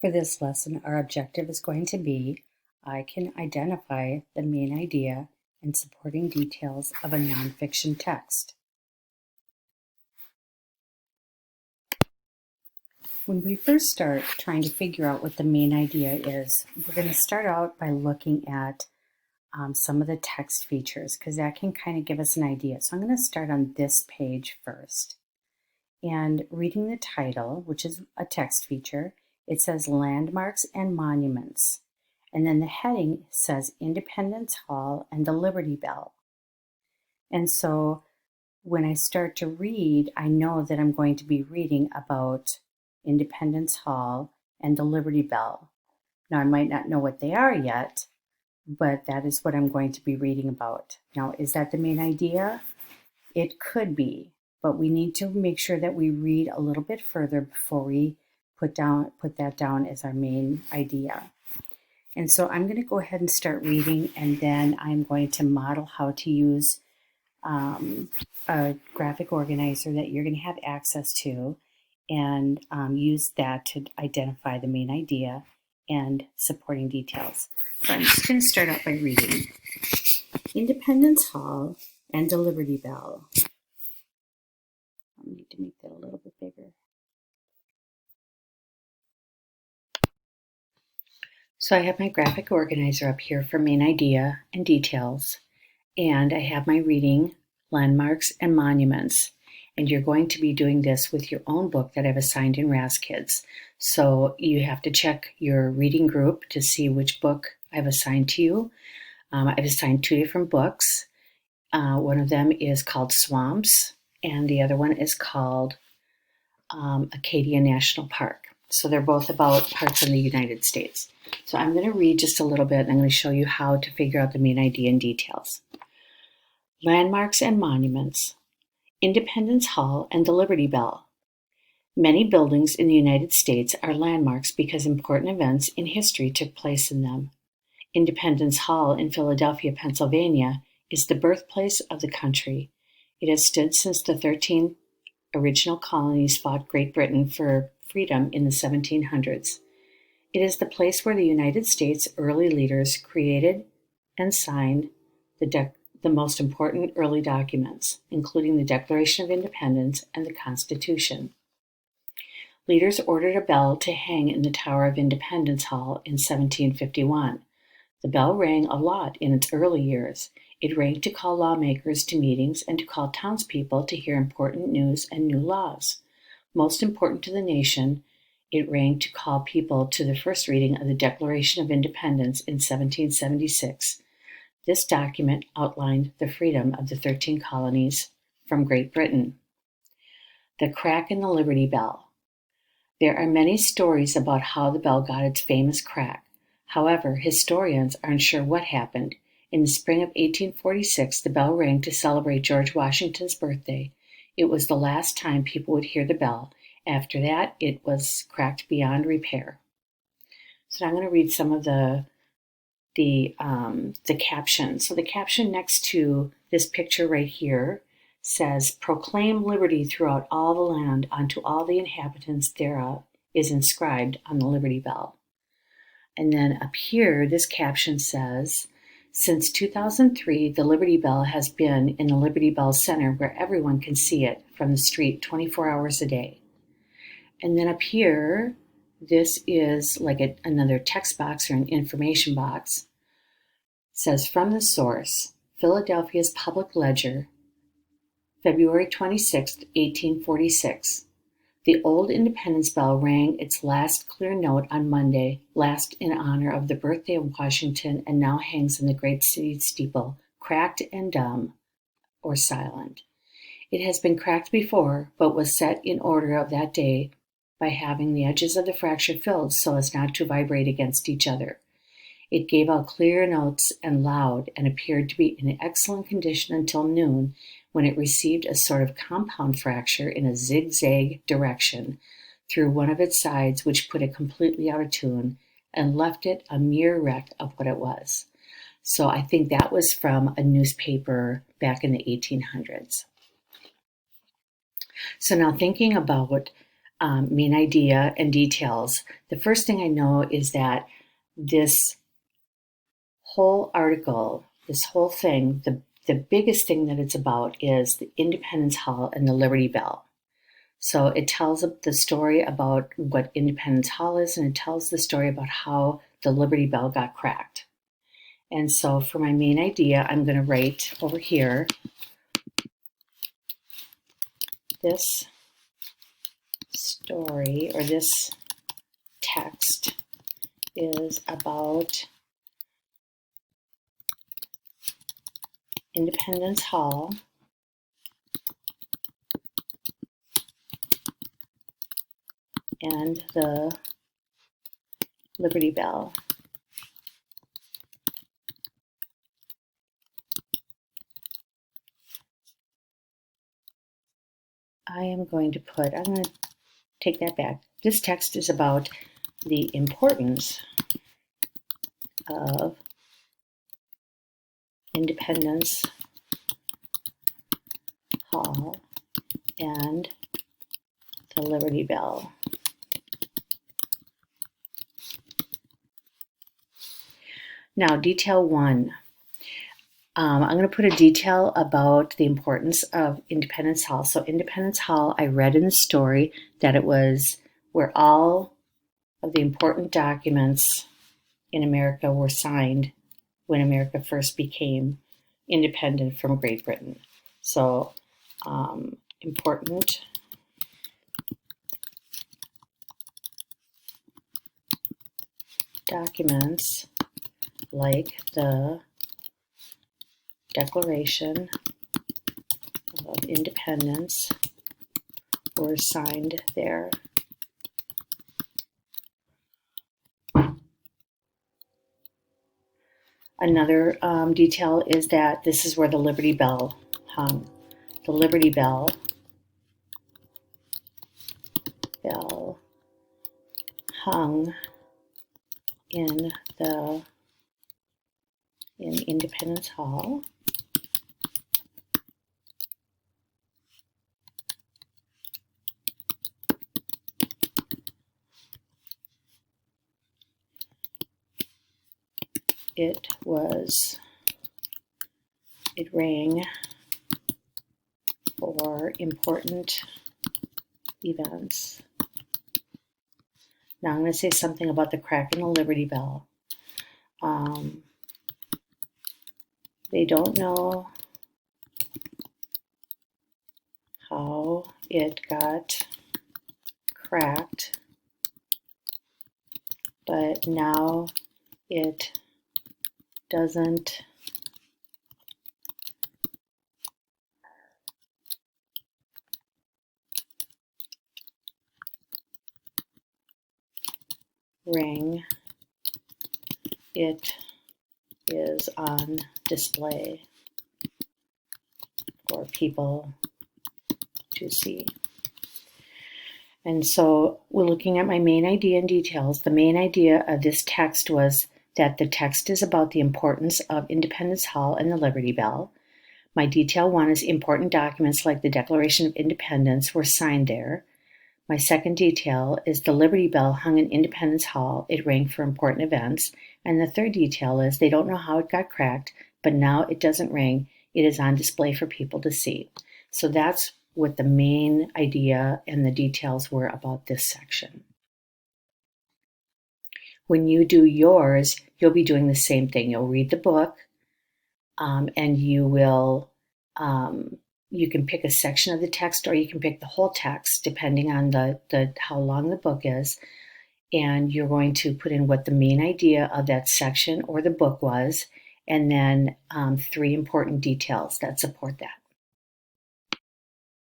For this lesson, our objective is going to be, I can identify the main idea and supporting details of a nonfiction text. When we first start trying to figure out what the main idea is, we're going to start out by looking at some of the text features because that can kind of give us an idea. So I'm going to start on this page first. And reading the title, which is a text feature, it says Landmarks and Monuments. And then the heading says Independence Hall and the Liberty Bell. And so when I start to read, I know that I'm going to be reading about Independence Hall and the Liberty Bell. Now, I might not know what they are yet, but that is what I'm going to be reading about. Now, is that the main idea? It could be, but we need to make sure that we read a little bit further before we put that down as our main idea. And so I'm going to go ahead and start reading, and then I'm going to model how to use a graphic organizer that you're going to have access to, and use that to identify the main idea and supporting details. So I'm just going to start out by reading Independence Hall and the Liberty Bell. I need to make that a little bit bigger. So I have my graphic organizer up here for main idea and details, and I have my reading, Landmarks and Monuments. And you're going to be doing this with your own book that I've assigned in Raz-Kids. So you have to check your reading group to see which book I've assigned to you. I've assigned 2 different books. One of them is called Swamps, and the other one is called Acadia National Park. So they're both about parks in the United States. So I'm going to read just a little bit, and I'm going to show you how to figure out the main idea and details. Landmarks and Monuments. Independence Hall and the Liberty Bell. Many buildings in the United States are landmarks because important events in history took place in them. Independence Hall in Philadelphia, Pennsylvania, is the birthplace of the country. It has stood since the 13 original colonies fought Great Britain for freedom in the 1700s. It is the place where the United States early leaders created and signed the most important early documents, including the Declaration of Independence and the Constitution. Leaders ordered a bell to hang in the Tower of Independence Hall in 1751. The bell rang a lot in its early years. It rang to call lawmakers to meetings and to call townspeople to hear important news and new laws. Most important to the nation, it rang to call people to the first reading of the Declaration of Independence in 1776. This document outlined the freedom of the 13 colonies from Great Britain. The crack in the Liberty Bell. There are many stories about how the bell got its famous crack. However, historians aren't sure what happened. In the spring of 1846, the bell rang to celebrate George Washington's birthday. It was the last time people would hear the bell. After that, it was cracked beyond repair. So now I'm going to read some of the caption. So the caption next to this picture right here says, "Proclaim liberty throughout all the land unto all the inhabitants thereof," is inscribed on the Liberty Bell. And then up here, this caption says, "Since 2003, the Liberty Bell has been in the Liberty Bell Center where everyone can see it from the street 24 hours a day." And then up here, this is like another text box or an information box. It says, "From the source, Philadelphia's Public Ledger, February 26, 1846. The old Independence Bell rang its last clear note on Monday, last in honor of the birthday of Washington, and now hangs in the great city steeple, cracked and dumb, or silent. It has been cracked before, but was set in order of that day by having the edges of the fracture filled so as not to vibrate against each other. It gave out clear notes and loud, and appeared to be in excellent condition until noon, when it received a sort of compound fracture in a zigzag direction through one of its sides, which put it completely out of tune and left it a mere wreck of what it was." So I think that was from a newspaper back in the 1800s. So now thinking about main idea and details. The first thing I know is that this whole article, this whole thing, the biggest thing that it's about is the Independence Hall and the Liberty Bell. So it tells the story about what Independence Hall is, and it tells the story about how the Liberty Bell got cracked. And so for my main idea, I'm going to write over here, this story or this text is about Independence Hall and the Liberty Bell. I'm going to take that back. This text is about the importance of Independence Hall and the Liberty Bell. Now, detail 1. I'm going to put a detail about the importance of Independence Hall. So Independence Hall, I read in the story that it was where all of the important documents in America were signed when America first became independent from Great Britain. So important documents like the Declaration of Independence were signed there. Another detail is that this is where the Liberty Bell hung. The Liberty Bell hung in Independence Hall. It rang for important events. Now I'm going to say something about the crack in the Liberty Bell. They don't know how it got cracked, but now it doesn't ring. It is on display for people to see. And so we're looking at my main idea and details. The main idea of this text was that the text is about the importance of Independence Hall and the Liberty Bell. My detail 1 is important documents like the Declaration of Independence were signed there. My second detail is the Liberty Bell hung in Independence Hall. It rang for important events. And the third detail is they don't know how it got cracked, but now it doesn't ring. It is on display for people to see. So that's what the main idea and the details were about this section. When you do yours, you'll be doing the same thing. You'll read the book, and you will you can pick a section of the text, or you can pick the whole text depending on how long the book is, and you're going to put in what the main idea of that section or the book was, and then 3 important details that support that.